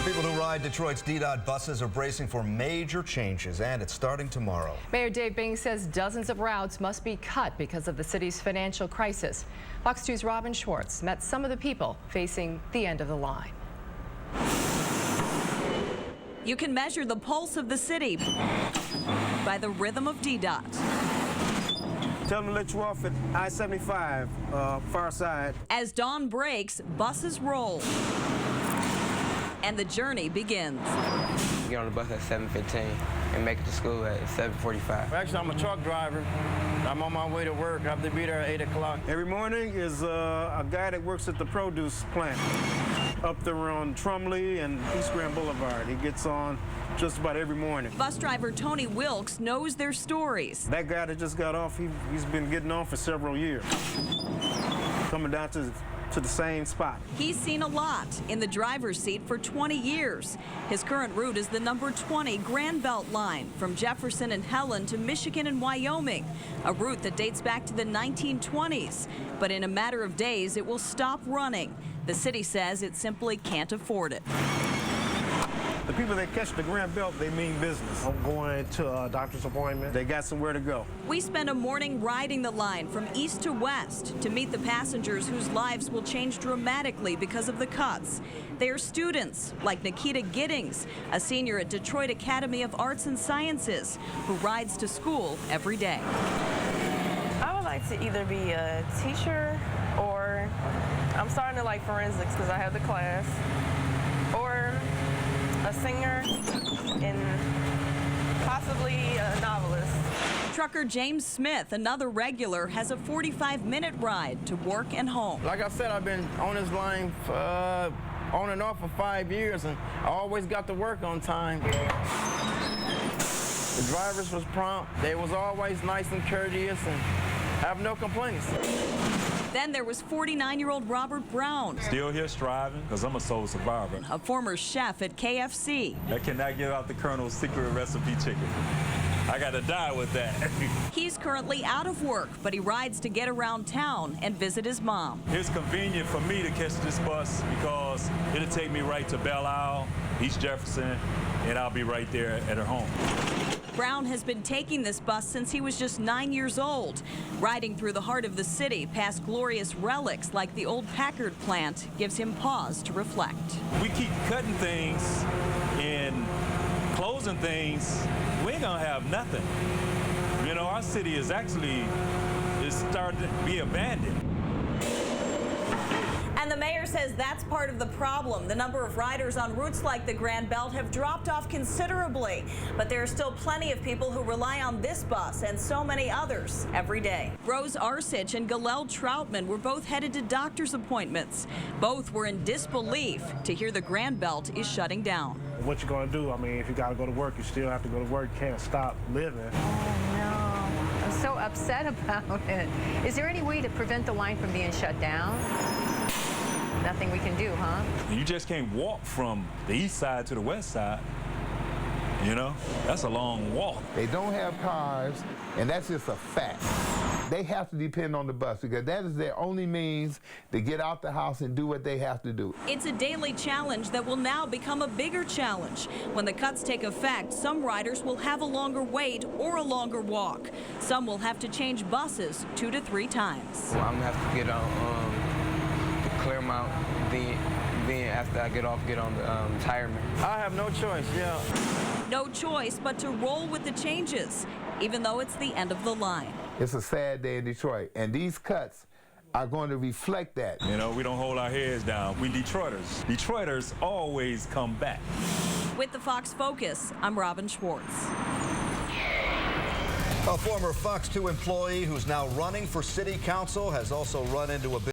People who ride Detroit's DDOT buses are bracing for major changes, and it's starting tomorrow. Mayor Dave Bing says dozens of routes must be cut because of the city's financial crisis. Fox 2's Robin Schwartz met some of the people facing the end of the line. You can measure the pulse of the city by the rhythm of DDOT. Tell them to let you off at I-75, far side. As dawn breaks, buses roll. And the journey begins. Get on the bus at 7:15 and make it to school at 7:45. Actually, I'm a truck driver. I'm on my way to work. I have to be there at 8 o'clock. Every morning is a guy that works at the produce plant up there on Trumley and East Grand Boulevard. He gets on just about every morning. Bus driver Tony Wilkes knows their stories. That guy that just got off, he's been getting on for several years. Coming down to the same spot. He's seen a lot in the driver's seat for 20 years. His current route is the number 20 Grand Belt line from Jefferson and Helen to Michigan and Wyoming, a route that dates back to the 1920s. But in a matter of days, it will stop running. The city says it simply can't afford it. The people that catch the Grand Belt, they mean business. I'm going to a doctor's appointment. They got somewhere to go. We spend a morning riding the line from east to west to meet the passengers whose lives will change dramatically because of the cuts. They are students like Nikita Giddings, a senior at Detroit Academy of Arts and Sciences, who rides to school every day. I would like to either be a teacher or I'm starting to like forensics because I have the class, or a singer and possibly a novelist. Trucker James Smith, another regular, has a 45-minute ride to work and home. Like I said, I've been on this line for, on and off for 5 years, and I always got to work on time. The drivers was prompt. They was always nice and courteous and have no complaints. Then there was 49-year-old Robert Brown. Still here striving because I'm a soul survivor. A former chef at KFC. I cannot give out the Colonel's secret recipe chicken. I gotta die with that. He's currently out of work, but he rides to get around town and visit his mom. It's convenient for me to catch this bus because it'll take me right to Belle Isle, East Jefferson, and I'll be right there at her home. Brown has been taking this bus since he was just 9 years old, riding through the heart of the city past glorious relics like the old Packard plant gives him pause to reflect. We keep cutting things and closing things, we ain't gonna have nothing. You know, our city is starting to be abandoned. And the mayor says that's part of the problem. The number of riders on routes like the Grand Belt have dropped off considerably, but there are still plenty of people who rely on this bus and so many others every day. Rose Arsich and Galel Troutman were both headed to doctor's appointments. Both were in disbelief to hear the Grand Belt is shutting down. What you gonna do? I mean, if you gotta go to work, you still have to go to work. You can't stop living. Oh, no. I'm so upset about it. Is there any way to prevent the line from being shut down? Nothing we can do, huh? You just can't walk from the east side to the west side. You know, that's a long walk. They don't have cars, and that's just a fact. They have to depend on the bus because that is their only means to get out the house and do what they have to do. It's a daily challenge that will now become a bigger challenge. When the cuts take effect, some riders will have a longer wait or a longer walk. Some will have to change buses 2 to 3 times. Well, I'm gonna have to get on Claremont, then after I get off, get on the Tireman. I have no choice, yeah. No choice but to roll with the changes, even though it's the end of the line. It's a sad day in Detroit, and these cuts are going to reflect that. You know, we don't hold our heads down. We Detroiters. Detroiters always come back. With the Fox Focus, I'm Robin Schwartz. A former Fox 2 employee who's now running for city council has also run into a bit